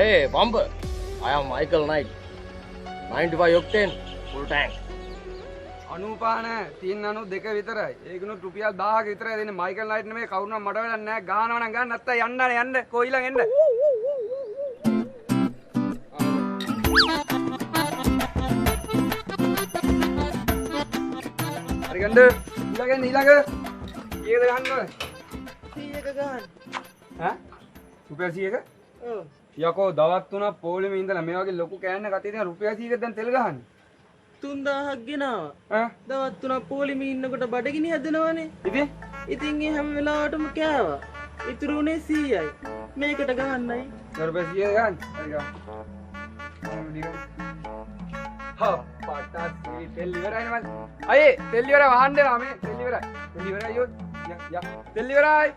Hey, bumper. I am Michael Knight. 95 octane, full tank. අනුපාන 392 විතරයි. ඒකනොත් රුපියල් 1000ක විතරයි දෙන්නේ. මයිකල් නයිට් නෙමෙයි කවුරුනම් මට වෙලක් නැහැ. ගහනවා නම් ගන්න නැත්නම් යන්න කොයිලන් එන්න. හරි ගන්න. ඊළඟ. කීයද ගන්න ඕනේ? 100ක ගන්න. ඈ? රුපියල් 100ක? ඔව්. යකෝ දවස් 3ක් පොලිමේ ඉඳලා මේ වගේ ලොකු කෑන්න කතේ තියෙන රුපියල් 100ක දැන් තෙල් ගහන්නේ. 3000ක් ගෙනාවා. ඈ? දවස් 3ක් පොලිමේ ඉන්නකොට බඩගිනි හැදෙනවනේ. ඉතින් ඒ හැම වෙලාවටම කෑවා. ඉතුරු උනේ 100යි. මේකට ගහන්නයි. රුපියල් 100 ගන්න. හරි ගන්න. හා පාටස් තෙල් ඉවරයි නේද? අයියේ තෙල් ඉවරයි වහන්න දෙනවා මේ තෙල් ඉවරයි. තෙල් ඉවරයි යෝ. යා තෙල් ඉවරයි.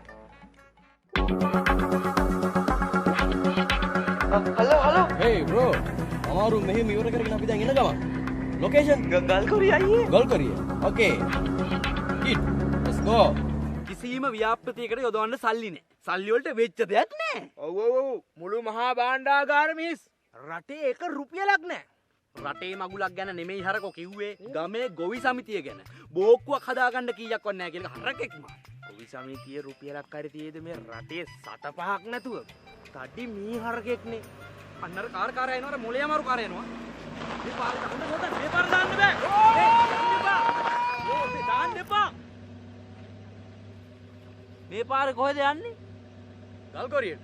හලෝ. Hey, bro. අමාරු මෙහෙම ඉවර කරගෙන අපි දැන් එන ගමන්. Location? ගල්කොරිය අයියේ. ගල්කොරිය. Okay. Kid, let's go. කිසිම ව්‍යාපෘතියකට යොදවන්න සල්ලි නැහැ. සල්ලි වලට වෙච්ච දෙයක් නැහැ. ඔව්. මුළු මහා භාණ්ඩාගාර මිස්. රටේ එක රුපියලක් නැහැ. රටේ මගුලක් ගැන නෙමෙයි හරකෝ කිව්වේ. ගමේ ගොවි සමිතිය ගැන. බෝක්කුවක් හදාගන්න කීයක් වත් නැහැ කියලා හරකෙක් මා. ගොවි සමිතිය රුපියලක් හරි තියේද මේ රටේ සත පහක් නැතුව. තඩි මී හරකෙක්නේ. අන්නර කාර්කාරය එනවර මොලේ අමාරු කාර්ය එනවා. මේ පාර දාන්න හොද මේ පාර දාන්න බෑ. මේ දාන්න එපා. මේ පාරේ කොහෙද යන්නේ? ගල්කොරියට.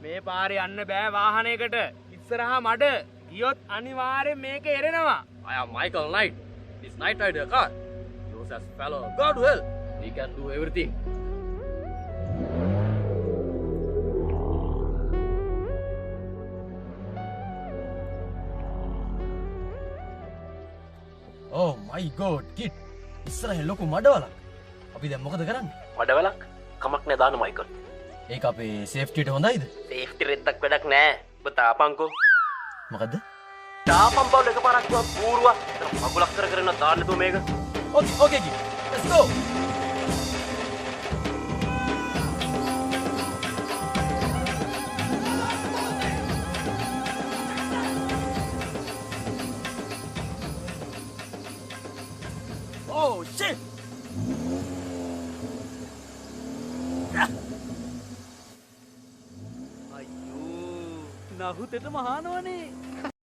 මේ පාරේ යන්න බෑ වාහනයකට. ඉස්සරහා මඩ. ගියොත් අනිවාර්යෙන් මේක එරෙනවා. I am Michael Knight. This Knight Rider car. Yours as fellow. God will. We can do everything. Oh my god, kid. ඉස්සරහින් ලොකු මඩවලක්. අපි දැන් මොකද කරන්නේ? මඩවලක් කමක් නෑ දාන්න මයිකල්. ඒක අපේ සේෆ්ටියට හොඳයිද? සේෆ්ටි රෙද්දක් වැඩක් නෑ. ඔබ තාපන්කෝ. මොකද්ද? තාපම් බවල එකපාරක් පූරුවා. මගුලක් කර කර ඉන්න දාන්න දෝ මේක. Okay, kid. Let's go. Oh shit! අයියෝ නහුතෙට මහානවනේ.